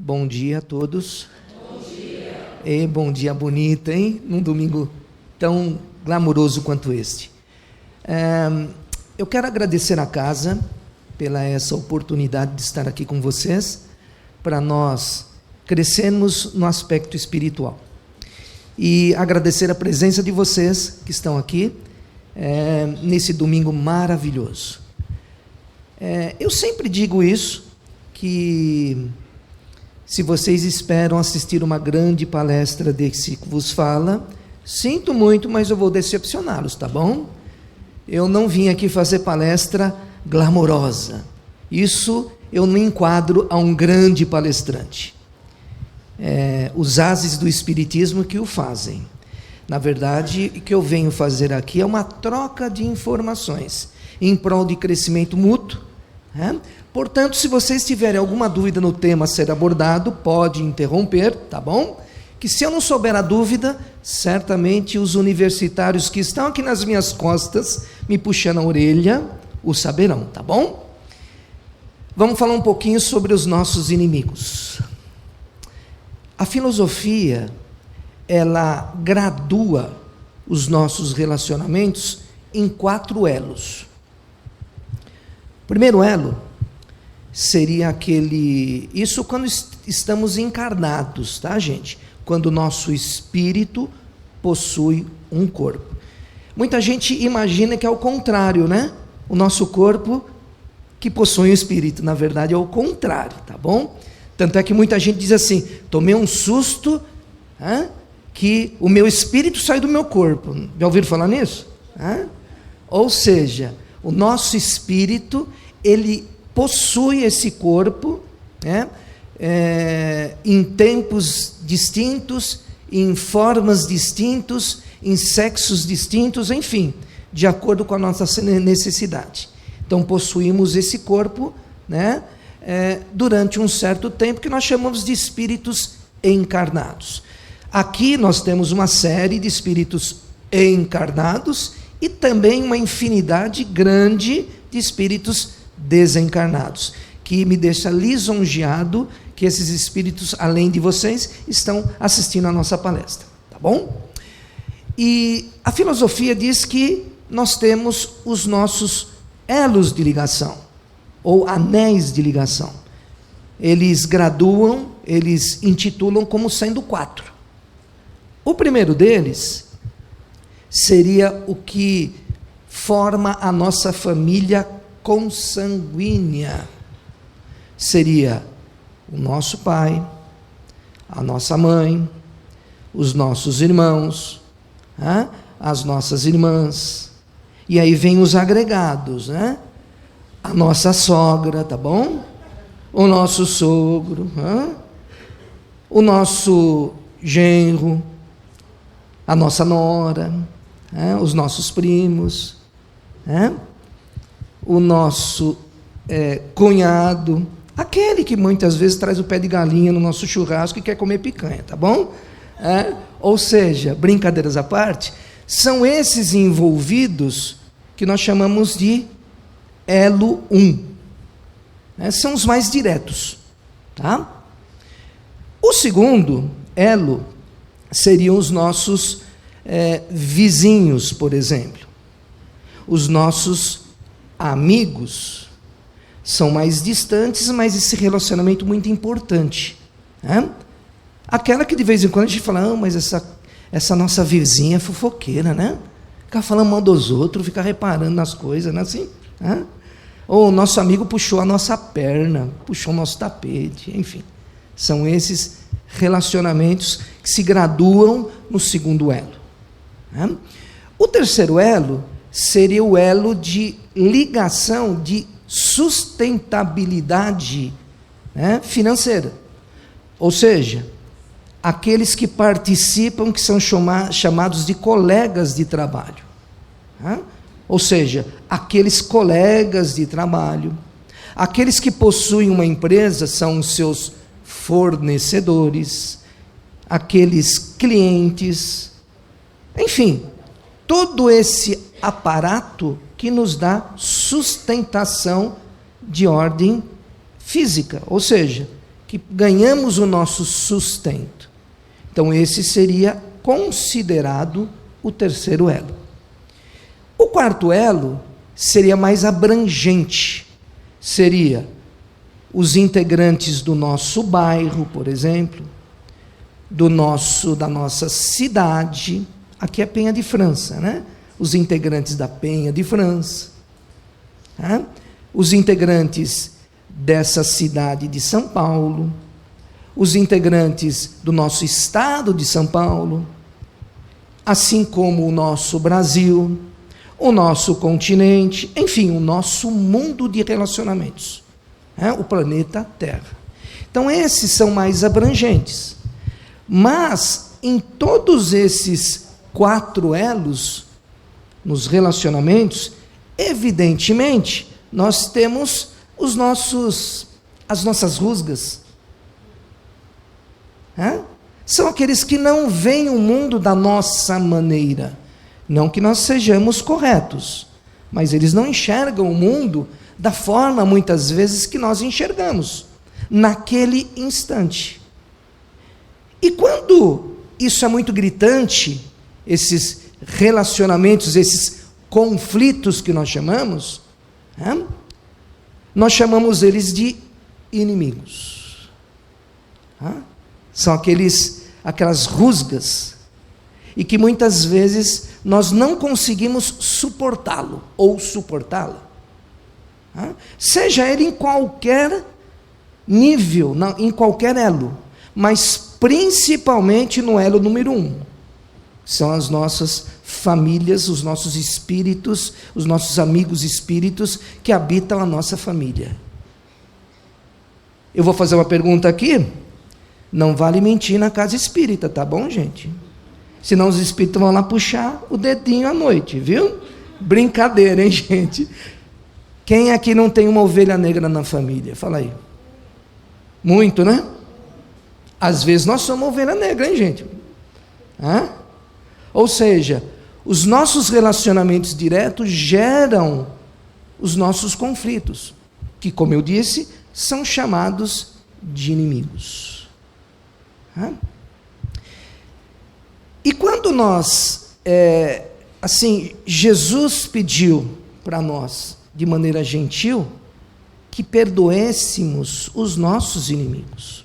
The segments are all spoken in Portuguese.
Bom dia a todos. Bom dia. E bom dia bonito, hein? Num domingo tão glamouroso quanto este. Eu quero agradecer à casa pela essa oportunidade de estar aqui com vocês, para nós crescermos no aspecto espiritual. E agradecer a presença de vocês que estão aqui nesse domingo maravilhoso. Eu sempre digo isso, que se vocês esperam assistir uma grande palestra desse que vos fala, sinto muito, mas eu vou decepcioná-los, tá bom? Eu não vim aqui fazer palestra glamourosa. Isso eu não enquadro a um grande palestrante. Os ases do Espiritismo que o fazem. Na verdade, o que eu venho fazer aqui é uma troca de informações em prol de crescimento mútuo. Portanto, se vocês tiverem alguma dúvida no tema a ser abordado, pode interromper, tá bom? Que se eu não souber a dúvida, certamente os universitários que estão aqui nas minhas costas, me puxando a orelha, o saberão, tá bom? Vamos falar um pouquinho sobre os nossos inimigos. A filosofia, ela gradua os nossos relacionamentos em 4 elos. O primeiro elo seria isso quando estamos encarnados, tá, gente? Quando o nosso espírito possui um corpo. Muita gente imagina que é o contrário, né? O nosso corpo que possui um espírito. Na verdade é o contrário, tá bom? Tanto é que muita gente diz assim: tomei um susto, que o meu espírito sai do meu corpo. Já ouviram falar nisso? Ou seja, o nosso espírito, ele possui esse corpo, em tempos distintos, em formas distintas, em sexos distintos, enfim, de acordo com a nossa necessidade. Então, possuímos esse corpo, durante um certo tempo, que nós chamamos de espíritos encarnados. Aqui nós temos uma série de espíritos encarnados e também uma infinidade grande de espíritos desencarnados, que me deixa lisonjeado que esses espíritos, além de vocês, estão assistindo a nossa palestra, tá bom? E a filosofia diz que nós temos os nossos elos de ligação, ou anéis de ligação. Eles graduam, eles intitulam como sendo 4. O primeiro deles seria o que forma a nossa família consanguínea. Seria o nosso pai, a nossa mãe, os nossos irmãos, as nossas irmãs. E aí vem os agregados, a nossa sogra, tá bom? O nosso sogro, o nosso genro, a nossa nora, os nossos primos, o nosso cunhado, aquele que muitas vezes traz o pé de galinha no nosso churrasco e quer comer picanha, tá bom? Ou seja, brincadeiras à parte, são esses envolvidos que nós chamamos de elo 1. São os mais diretos, tá? O segundo elo seriam os nossos vizinhos, por exemplo. Os nossos amigos são mais distantes, mas esse relacionamento muito importante. Aquela que de vez em quando a gente fala: mas essa nossa vizinha é fofoqueira, né? Ficar falando mal dos outros, ficar reparando nas coisas, não é assim? Ou o nosso amigo puxou a nossa perna, puxou o nosso tapete, enfim. São esses relacionamentos que se graduam no segundo elo. O terceiro elo seria o elo de ligação, de sustentabilidade financeira. Ou seja, aqueles que participam, que são chamados de colegas de trabalho. Ou seja, aqueles colegas de trabalho, aqueles que possuem uma empresa, são os seus fornecedores, aqueles clientes, enfim, todo esse aparato que nos dá sustentação de ordem física, ou seja, que ganhamos o nosso sustento. Então, esse seria considerado o terceiro elo. O quarto elo seria mais abrangente, seria os integrantes do nosso bairro, por exemplo, da nossa cidade. Aqui é Penha de França, né? Os integrantes da Penha de França, né? Os integrantes dessa cidade de São Paulo, os integrantes do nosso estado de São Paulo, assim como o nosso Brasil, o nosso continente, enfim, o nosso mundo de relacionamentos, né? O planeta Terra. Então, esses são mais abrangentes. Mas, em todos esses 4 elos, nos relacionamentos, evidentemente, nós temos as nossas rusgas. São aqueles que não veem o mundo da nossa maneira. Não que nós sejamos corretos, mas eles não enxergam o mundo da forma, muitas vezes, que nós enxergamos, naquele instante. E quando isso é muito gritante, esses relacionamentos, esses conflitos que nós chamamos eles de inimigos. São aquelas rusgas, e que muitas vezes nós não conseguimos suportá-lo ou suportá-la. Seja ele em qualquer nível, em qualquer elo, mas principalmente no elo número 1. São as nossas famílias, os nossos espíritos, os nossos amigos espíritos que habitam a nossa família. Eu vou fazer uma pergunta aqui. Não vale mentir na casa espírita, tá bom, gente? Senão os espíritos vão lá puxar o dedinho à noite, viu? Brincadeira, hein, gente? Quem aqui não tem uma ovelha negra na família? Fala aí. Muito, né? Às vezes nós somos ovelha negra, hein, gente? Ou seja, os nossos relacionamentos diretos geram os nossos conflitos, que, como eu disse, são chamados de inimigos. E quando nós, Jesus pediu para nós, de maneira gentil, que perdoássemos os nossos inimigos.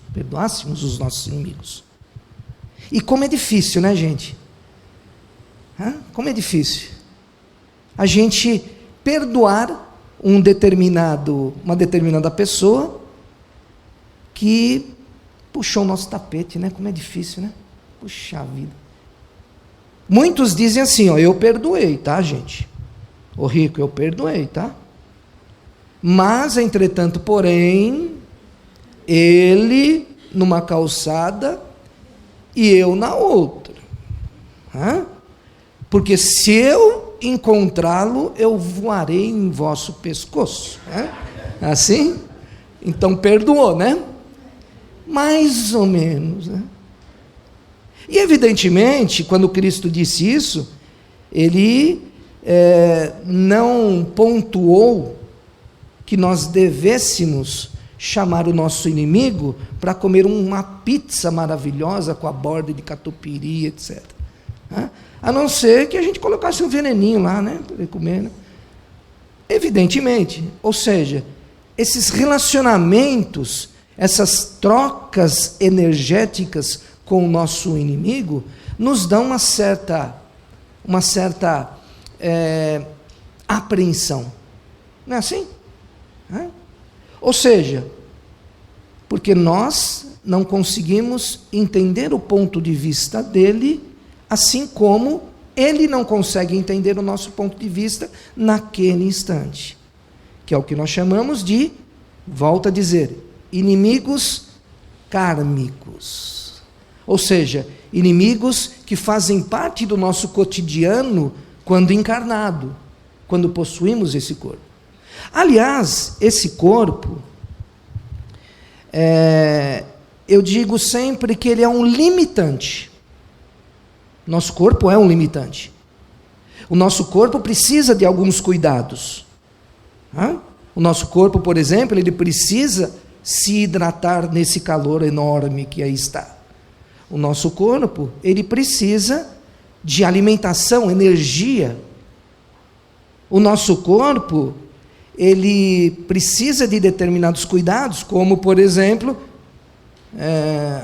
E como é difícil, né, gente? Como é difícil a gente perdoar uma determinada pessoa que puxou o nosso tapete, né? Como é difícil, né? Puxa vida. Muitos dizem assim, eu perdoei, tá, gente? Ô Rico, eu perdoei, tá? Mas, entretanto, porém, ele numa calçada e eu na outra. Porque se eu encontrá-lo, eu voarei em vosso pescoço. Assim? Então perdoou, né? Mais ou menos, né? E evidentemente, quando Cristo disse isso, ele não pontuou que nós devêssemos chamar o nosso inimigo para comer uma pizza maravilhosa com a borda de catupiry, etc. A não ser que a gente colocasse um veneninho lá, né, para ele comer, né? Evidentemente, ou seja, esses relacionamentos, essas trocas energéticas com o nosso inimigo, nos dão uma certa apreensão. Não é assim? Ou seja, porque nós não conseguimos entender o ponto de vista dele, assim como ele não consegue entender o nosso ponto de vista naquele instante, que é o que nós chamamos de, volto a dizer, inimigos kármicos, ou seja, inimigos que fazem parte do nosso cotidiano quando encarnado, quando possuímos esse corpo. Aliás, esse corpo, eu digo sempre que ele é um limitante. Nosso corpo é um limitante. O nosso corpo precisa de alguns cuidados. O nosso corpo, por exemplo, ele precisa se hidratar nesse calor enorme que aí está. O nosso corpo, ele precisa de alimentação, energia. O nosso corpo, ele precisa de determinados cuidados, como, por exemplo,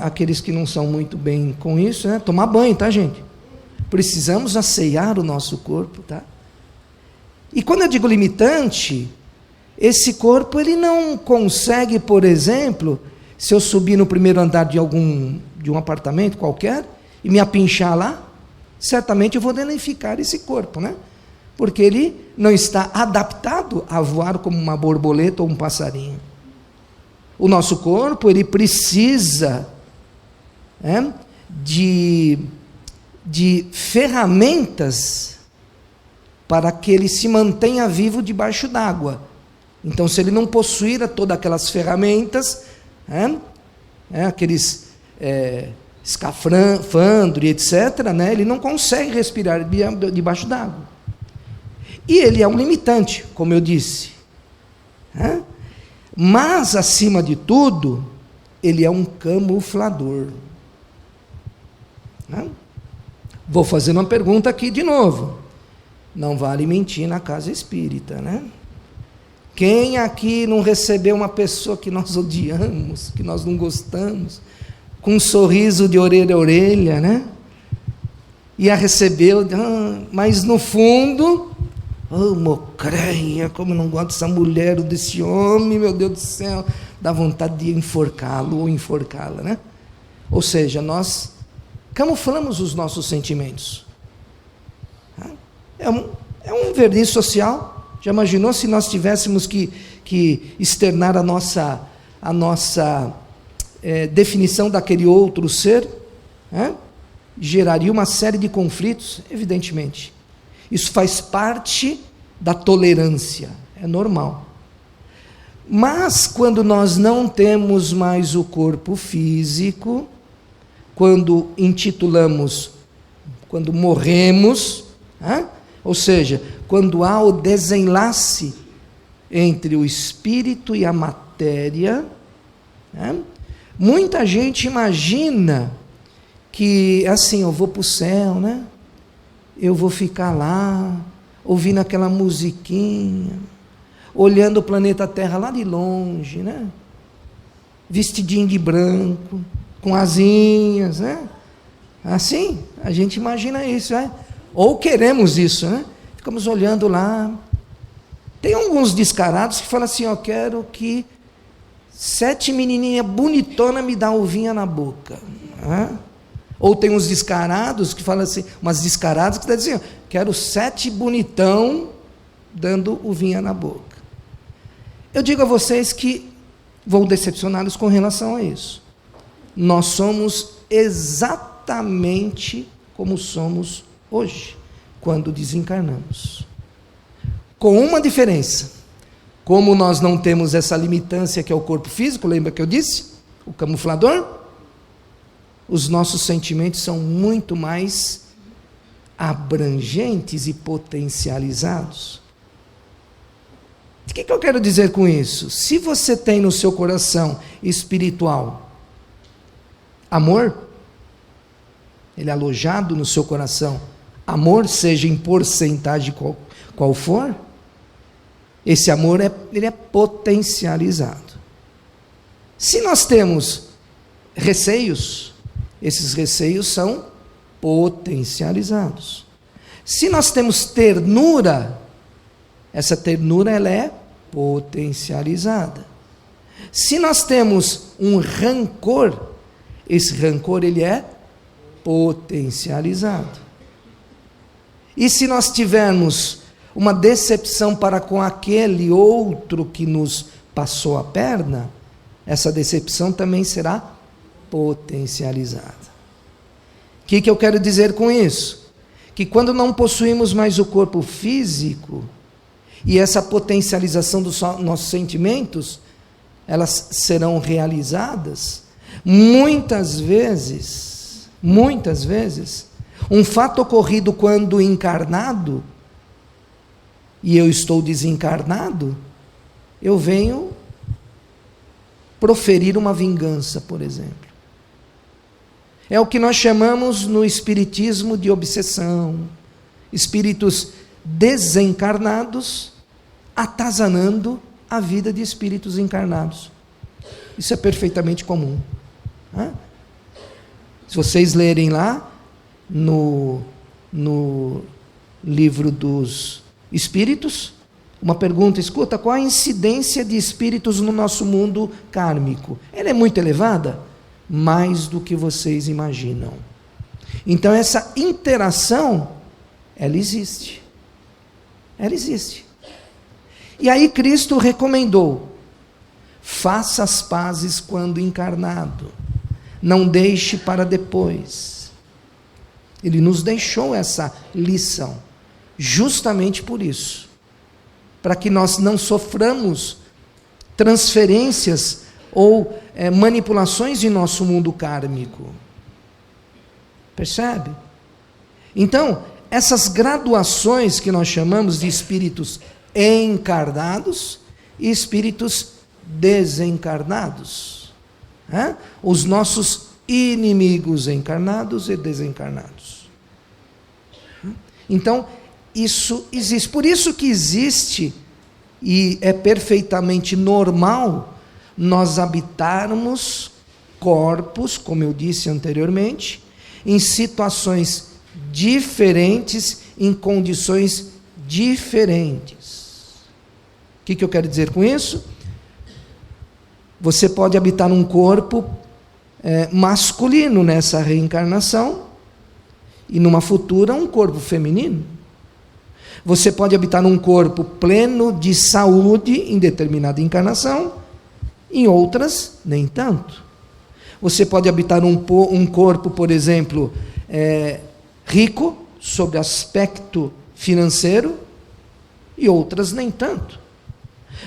aqueles que não são muito bem com isso, né? Tomar banho, tá, gente? Precisamos assear o nosso corpo, tá? E quando eu digo limitante, esse corpo, ele não consegue, por exemplo, se eu subir no primeiro andar de um apartamento qualquer e me apinchar lá, certamente eu vou danificar esse corpo, né? Porque ele não está adaptado a voar como uma borboleta ou um passarinho. O nosso corpo, ele precisa de ferramentas para que ele se mantenha vivo debaixo d'água. Então, se ele não possuir todas aquelas ferramentas, aqueles escafandro e etc., né, ele não consegue respirar debaixo d'água. E ele é um limitante, como eu disse. Mas, acima de tudo, ele é um camuflador. Vou fazer uma pergunta aqui de novo. Não vale mentir na casa espírita, né? Quem aqui não recebeu uma pessoa que nós odiamos, que nós não gostamos, com um sorriso de orelha a orelha, né? E a recebeu, mas no fundo, mocreia, como eu não gosto dessa mulher ou desse homem, meu Deus do céu, dá vontade de enforcá-lo ou enforcá-la, né? Ou seja, nós camuflamos os nossos sentimentos. É um verniz social. Já imaginou se nós tivéssemos que externar a nossa definição daquele outro ser? Geraria uma série de conflitos, evidentemente. Isso faz parte da tolerância, é normal. Mas quando nós não temos mais o corpo físico, quando morremos, ou seja, quando há o desenlace entre o espírito e a matéria, muita gente imagina que, assim, eu vou para o céu, né? Eu vou ficar lá, ouvindo aquela musiquinha, olhando o planeta Terra lá de longe, né? Vestidinho de branco, com asinhas, né? Assim, a gente imagina isso, né? Ou queremos isso, né? Ficamos olhando lá. Tem alguns descarados que falam assim, eu quero que 7 menininhas bonitonas me dão uvinha na boca. Ou tem uns descarados que falam assim, umas descaradas que dizem assim, quero 7 bonitão dando uvinha na boca. Eu digo a vocês que vou decepcioná-los com relação a isso. Nós somos exatamente como somos hoje, quando desencarnamos. Com uma diferença: como nós não temos essa limitância que é o corpo físico, lembra que eu disse? O camuflador? Os nossos sentimentos são muito mais abrangentes e potencializados. O que eu quero dizer com isso? Se você tem no seu coração espiritual amor, ele é alojado no seu coração, amor, seja em porcentagem qual for, esse amor ele é potencializado. Se nós temos receios, esses receios são potencializados. Se nós temos ternura, essa ternura ela é potencializada. Se nós temos um rancor, esse rancor ele é potencializado. E se nós tivermos uma decepção para com aquele outro que nos passou a perna, essa decepção também será potencializada. O que eu quero dizer com isso? Que quando não possuímos mais o corpo físico, e essa potencialização dos nossos sentimentos, elas serão realizadas, muitas vezes, um fato ocorrido quando encarnado, e eu estou desencarnado, eu venho proferir uma vingança, por exemplo. É o que nós chamamos no espiritismo de obsessão. Espíritos desencarnados atazanando a vida de espíritos encarnados. Isso é perfeitamente comum. Se vocês lerem lá no livro dos Espíritos, uma pergunta: escuta, qual a incidência de espíritos no nosso mundo kármico? Ela é muito elevada? Mais do que vocês imaginam. Então essa interação, ela existe. Ela existe. E aí Cristo recomendou: faça as pazes quando encarnado, não deixe para depois. Ele nos deixou essa lição, justamente por isso, para que nós não soframos transferências ou manipulações em nosso mundo kármico. Percebe? Então, essas graduações que nós chamamos de espíritos encarnados e espíritos desencarnados, os nossos inimigos encarnados e desencarnados. Então, isso existe. Por isso que existe, e é perfeitamente normal, nós habitarmos corpos, como eu disse anteriormente, em situações diferentes, em condições diferentes. O que eu quero dizer com isso? Você pode habitar num corpo masculino nessa reencarnação, e numa futura um corpo feminino. Você pode habitar num corpo pleno de saúde em determinada encarnação, em outras nem tanto. Você pode habitar um corpo, por exemplo, rico sob aspecto financeiro, e outras nem tanto.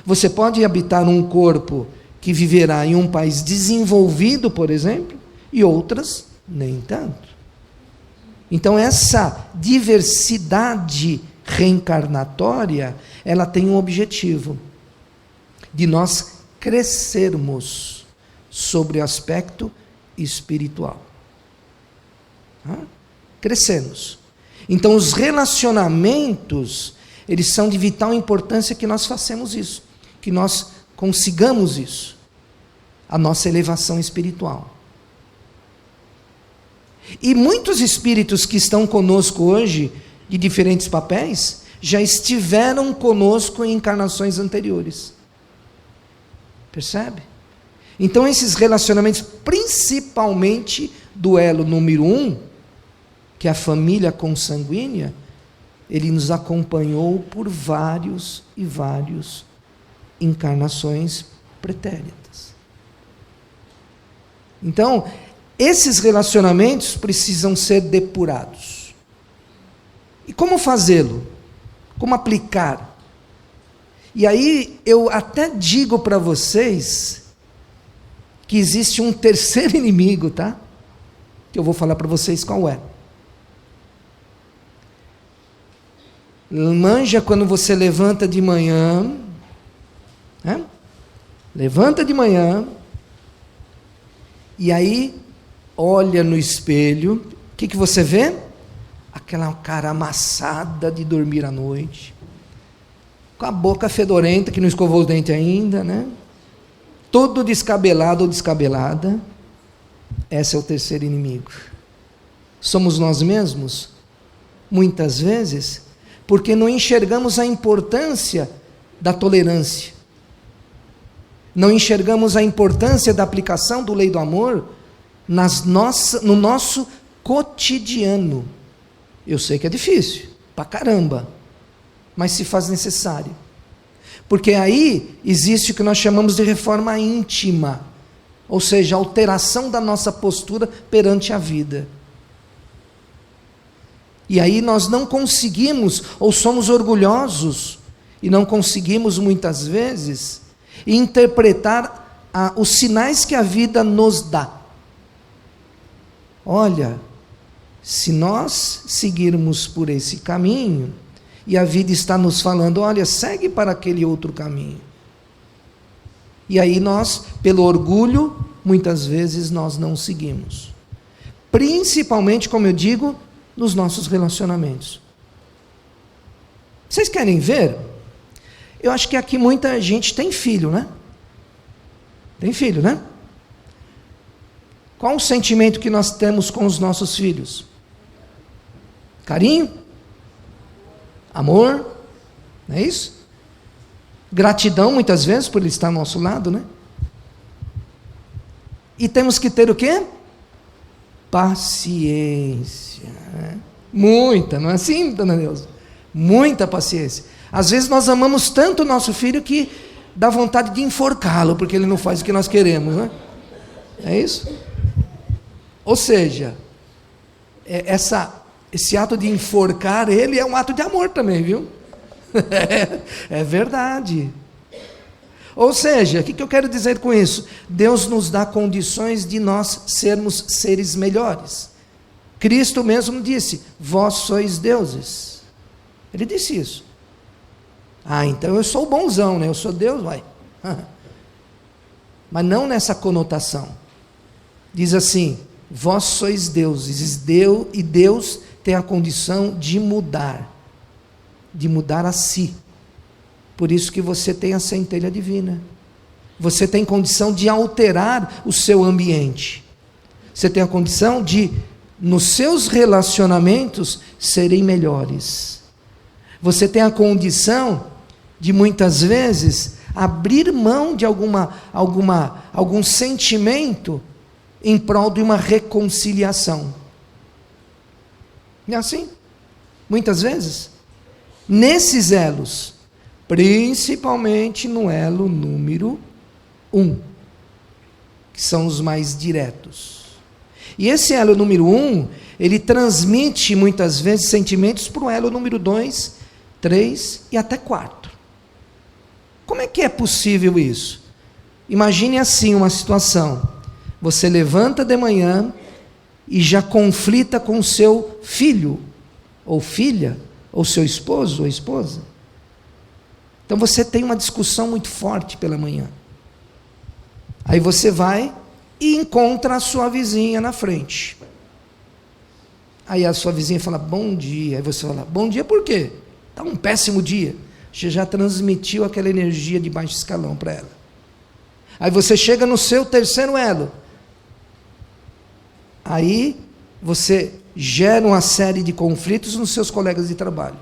Você pode habitar um corpo que viverá em um país desenvolvido, por exemplo, e outras nem tanto. Então essa diversidade reencarnatória, ela tem um objetivo, de nós crescermos sobre o aspecto espiritual. Crescemos. Então os relacionamentos, eles são de vital importância que nós façamos isso, que nós consigamos isso, a nossa elevação espiritual. E muitos espíritos que estão conosco hoje, de diferentes papéis, já estiveram conosco em encarnações anteriores. Percebe? Então esses relacionamentos, principalmente do elo número 1, que é a família consanguínea, ele nos acompanhou por vários e vários encarnações pretéritas. Então, esses relacionamentos precisam ser depurados. E como fazê-lo? Como aplicar? E aí eu até digo para vocês que existe um terceiro inimigo, tá? Que eu vou falar para vocês qual é. Manja quando você levanta de manhã, levanta de manhã, e aí olha no espelho, o que você vê? Aquela cara amassada de dormir à noite, com a boca fedorenta, que não escovou os dentes ainda, todo descabelado ou descabelada. Esse é o terceiro inimigo. Somos nós mesmos, muitas vezes, porque não enxergamos a importância da tolerância, não enxergamos a importância da aplicação da lei do amor no nosso cotidiano. Eu sei que é difícil, pra caramba, mas se faz necessário, porque aí existe o que nós chamamos de reforma íntima, ou seja, alteração da nossa postura perante a vida. E aí nós não conseguimos, ou somos orgulhosos, e não conseguimos muitas vezes interpretar os sinais que a vida nos dá. Olha, se nós seguirmos por esse caminho, e a vida está nos falando, olha, segue para aquele outro caminho. E aí nós, pelo orgulho, muitas vezes nós não seguimos. Principalmente, como eu digo, nos nossos relacionamentos. Vocês querem ver? Eu acho que aqui muita gente tem filho, né? Tem filho, né? Qual o sentimento que nós temos com os nossos filhos? Carinho? Amor? Não é isso? Gratidão, muitas vezes, por ele estar ao nosso lado, né? E temos que ter o quê? Paciência. Né? Muita, não é assim, dona Neuza? Muita paciência. Às vezes nós amamos tanto o nosso filho que dá vontade de enforcá-lo, porque ele não faz o que nós queremos, né? É isso? Ou seja, esse ato de enforcar ele é um ato de amor também, viu? É verdade. Ou seja, o que eu quero dizer com isso? Deus nos dá condições de nós sermos seres melhores. Cristo mesmo disse: vós sois deuses. Ele disse isso. Então eu sou bonzão, né? Eu sou Deus, vai. Mas não nessa conotação. Diz assim: vós sois deuses, e Deus tem a condição de mudar a si. Por isso que você tem a centelha divina. Você tem condição de alterar o seu ambiente. Você tem a condição de, nos seus relacionamentos, serem melhores. Você tem a condição de, muitas vezes, abrir mão de algum sentimento em prol de uma reconciliação. Não é assim? Muitas vezes. Nesses elos, principalmente no elo número 1, que são os mais diretos. E esse elo número 1, ele transmite muitas vezes sentimentos para o elo número 2, 3 e até 4. Como é que é possível isso? Imagine assim uma situação: você levanta de manhã e já conflita com seu filho, ou filha, ou seu esposo ou esposa. Então você tem uma discussão muito forte pela manhã. Aí você vai e encontra a sua vizinha na frente. Aí a sua vizinha fala: bom dia. Aí você fala: bom dia por quê? Está um péssimo dia. Você já transmitiu aquela energia de baixo escalão para ela. Aí você chega no seu terceiro elo. Aí você gera uma série de conflitos nos seus colegas de trabalho.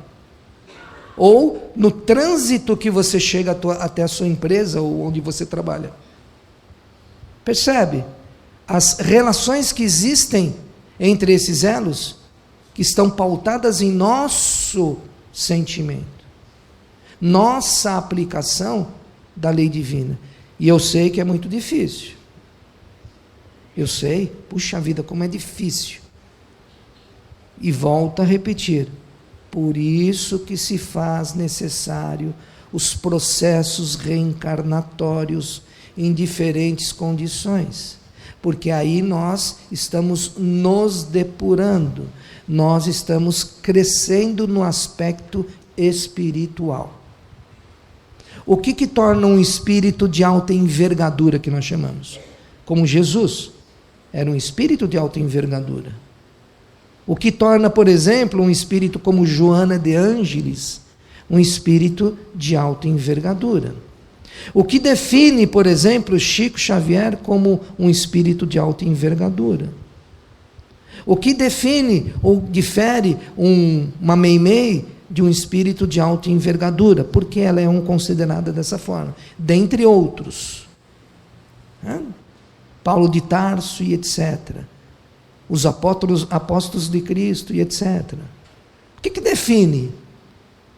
Ou no trânsito que você chega até a sua empresa ou onde você trabalha. Percebe? As relações que existem entre esses elos, que estão pautadas em nosso sentimento, nossa aplicação da lei divina. E eu sei que é muito difícil. Eu sei, puxa vida, como é difícil. E volto a repetir: por isso que se faz necessário os processos reencarnatórios em diferentes condições, porque aí nós estamos nos depurando, nós estamos crescendo no aspecto espiritual. O que torna um espírito de alta envergadura, que nós chamamos? Como Jesus era um espírito de alta envergadura. O que torna, por exemplo, um espírito como Joana de Ângeles um espírito de alta envergadura. O que define, por exemplo, Chico Xavier como um espírito de alta envergadura. O que define ou difere uma Meimei de um espírito de alta envergadura, porque ela é considerada dessa forma, dentre outros. Paulo de Tarso e etc. Os apóstolos de Cristo e etc. O que define?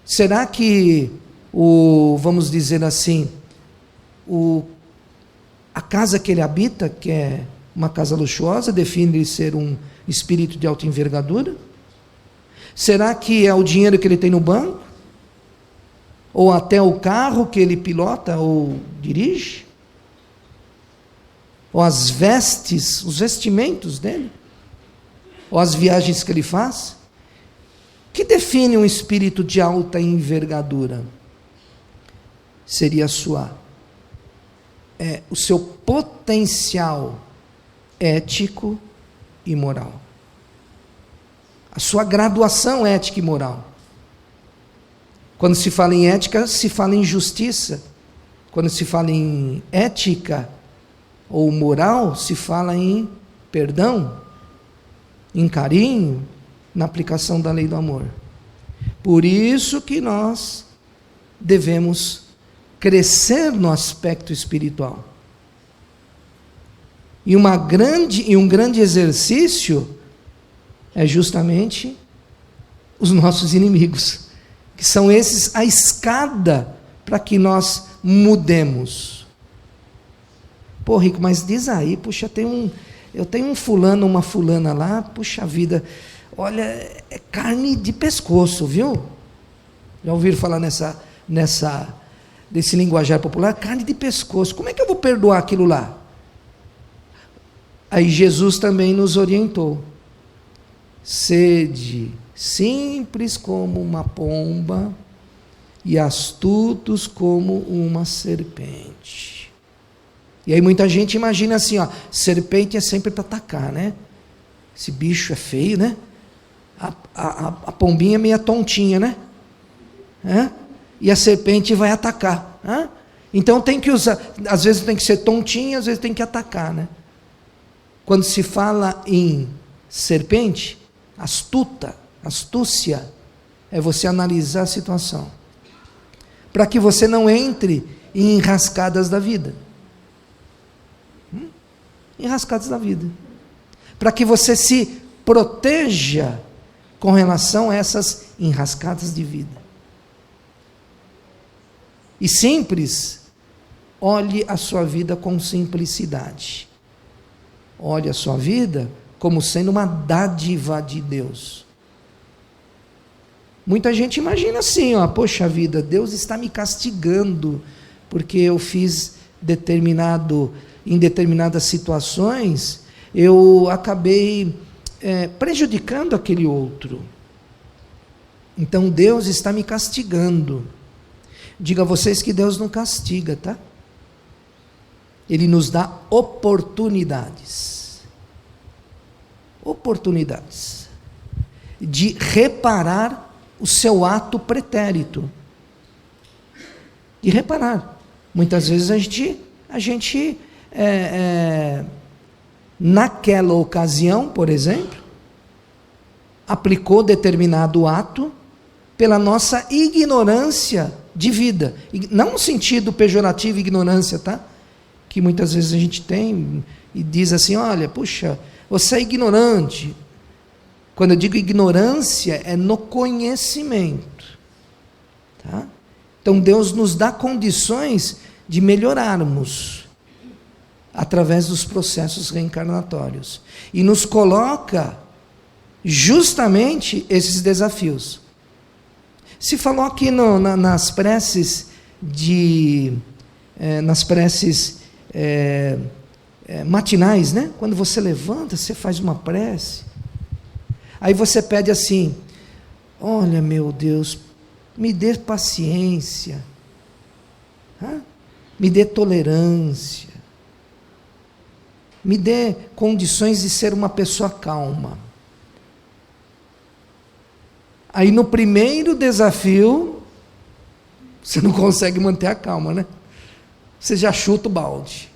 Será que vamos dizer assim, a casa que ele habita, que é uma casa luxuosa, define ele ser um espírito de alta envergadura? Será que é o dinheiro que ele tem no banco? Ou até o carro que ele pilota ou dirige? Ou as vestes, os vestimentos dele? Ou as viagens que ele faz? O que define um espírito de alta envergadura? Seria o seu potencial ético e moral. A sua graduação ética e moral. Quando se fala em ética, se fala em justiça. Quando se fala em ética ou moral, se fala em perdão, em carinho, na aplicação da lei do amor. Por isso que nós devemos crescer no aspecto espiritual. E um grande exercício é justamente os nossos inimigos, que são esses a escada para que nós mudemos. Pô, Rico, mas diz aí, puxa, eu tenho um fulano, uma fulana lá, puxa vida, olha, é carne de pescoço, viu? Já ouviram falar desse linguajar popular? Carne de pescoço, como é que eu vou perdoar aquilo lá? Aí Jesus também nos orientou. Sede simples como uma pomba e astutos como uma serpente. E aí muita gente imagina assim, ó, serpente é sempre para atacar, né? Esse bicho é feio, né? A pombinha é meio tontinha, né? E a serpente vai atacar. Então tem que usar, às vezes tem que ser tontinha, às vezes tem que atacar, né? Quando se fala em serpente, astúcia, é você analisar a situação, para que você não entre em enrascadas da vida. Enrascadas da vida. Para que você se proteja com relação a essas enrascadas de vida. E simples, olhe a sua vida com simplicidade. Olhe a sua vida como sendo uma dádiva de Deus. Muita gente imagina assim, ó, poxa vida, Deus está me castigando porque eu fiz em determinadas situações, eu acabei prejudicando aquele outro. Então Deus está me castigando. Diga a vocês que Deus não castiga, tá? Ele nos dá oportunidades de reparar o seu ato pretérito, de reparar. Muitas vezes a gente naquela ocasião, por exemplo, aplicou determinado ato pela nossa ignorância de vida, não no sentido pejorativo, ignorância, tá? Que muitas vezes a gente tem e diz assim, olha, puxa, você é ignorante. Quando eu digo ignorância, é no conhecimento, tá? Então Deus nos dá condições de melhorarmos através dos processos reencarnatórios e nos coloca justamente esses desafios. Se falou aqui nas preces matinais, né? Quando você levanta, você faz uma prece, aí você pede assim, olha meu Deus, me dê paciência, me dê tolerância, me dê condições de ser uma pessoa calma. Aí no primeiro desafio, você não consegue manter a calma, né? Você já chuta o balde.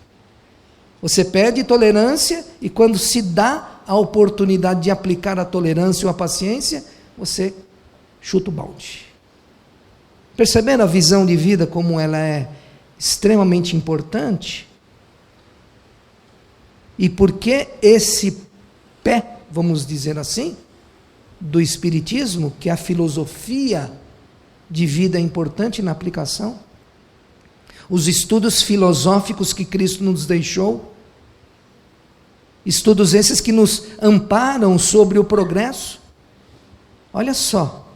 Você pede tolerância e quando se dá a oportunidade de aplicar a tolerância ou a paciência, você chuta o balde. Percebendo a visão de vida como ela é extremamente importante? E por que esse pé, vamos dizer assim, do Espiritismo, que é a filosofia de vida importante na aplicação, os estudos filosóficos que Cristo nos deixou, estudos esses que nos amparam sobre o progresso. Olha só,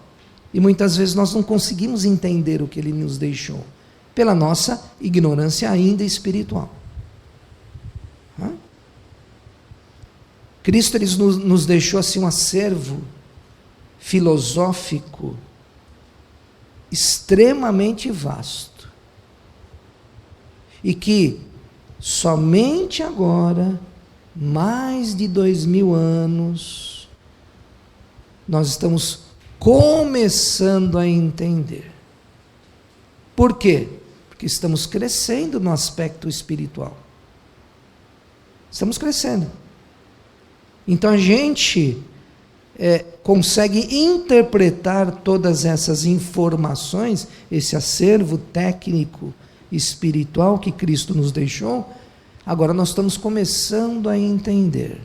e muitas vezes nós não conseguimos entender o que Ele nos deixou, pela nossa ignorância ainda espiritual. Cristo ele nos deixou assim um acervo filosófico extremamente vasto, e que somente agora, mais de 2000 anos, nós estamos começando a entender. Por quê? Porque estamos crescendo no aspecto espiritual. Estamos crescendo. Então a gente consegue interpretar todas essas informações, esse acervo técnico espiritual que Cristo nos deixou. Agora nós estamos começando a entender.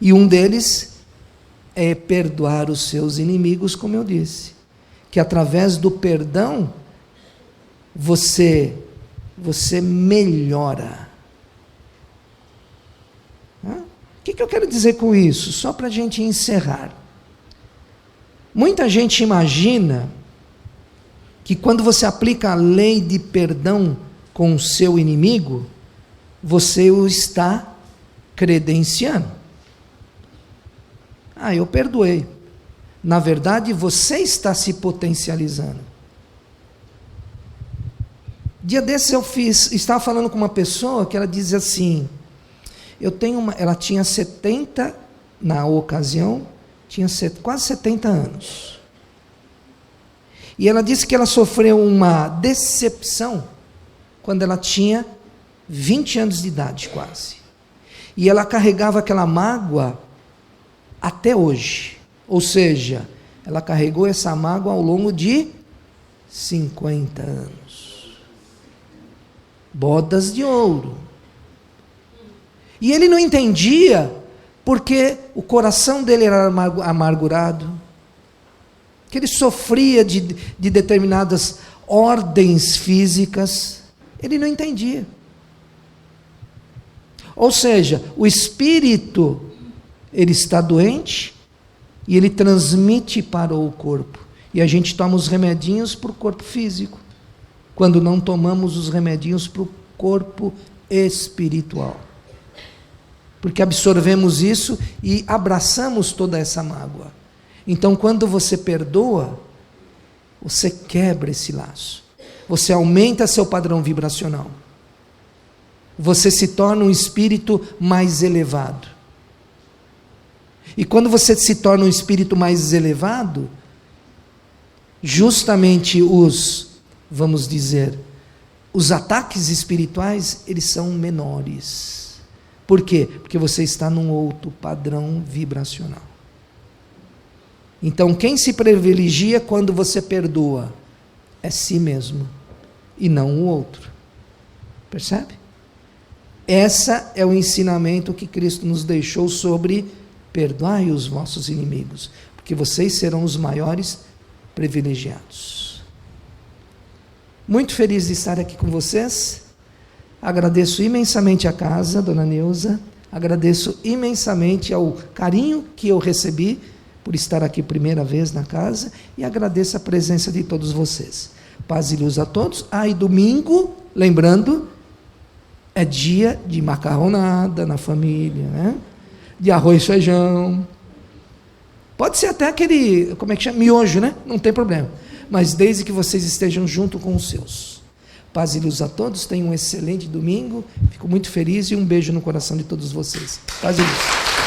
E um deles é perdoar os seus inimigos, como eu disse. Que através do perdão, você melhora. O que eu quero dizer com isso? Só para a gente encerrar. Muita gente imagina que quando você aplica a lei de perdão com o seu inimigo, você o está credenciando. Eu perdoei. Na verdade, você está se potencializando. Dia desses estava falando com uma pessoa que ela dizia assim, ela tinha 70, na ocasião, tinha quase 70 anos. E ela disse que ela sofreu uma decepção quando ela tinha 20 anos de idade, quase. E ela carregava aquela mágoa até hoje. Ou seja, ela carregou essa mágoa ao longo de 50 anos. Bodas de ouro. E ele não entendia porque o coração dele era amargurado, que ele sofria de determinadas ordens físicas. Ele não entendia. Ou seja, o espírito, ele está doente e ele transmite para o corpo. E a gente toma os remedinhos para o corpo físico, quando não tomamos os remedinhos para o corpo espiritual. Porque absorvemos isso e abraçamos toda essa mágoa. Então, quando você perdoa, você quebra esse laço. Você aumenta seu padrão vibracional. Você se torna um espírito mais elevado. E quando você se torna um espírito mais elevado, justamente vamos dizer, os ataques espirituais, eles são menores. Por quê? Porque você está num outro padrão vibracional. Então, quem se privilegia quando você perdoa é si mesmo e não o outro. Percebe? Esse é o ensinamento que Cristo nos deixou sobre perdoai os vossos inimigos, porque vocês serão os maiores privilegiados. Muito feliz de estar aqui com vocês. Agradeço imensamente a casa, Dona Neuza. Agradeço imensamente ao carinho que eu recebi por estar aqui primeira vez na casa, e agradeço a presença de todos vocês. Paz e luz a todos. E domingo, lembrando, é dia de macarronada na família, né? De arroz e feijão. Pode ser até aquele, como é que chama? Miojo, né? Não tem problema. Mas desde que vocês estejam junto com os seus. Paz e luz a todos. Tenham um excelente domingo. Fico muito feliz e um beijo no coração de todos vocês. Paz e luz.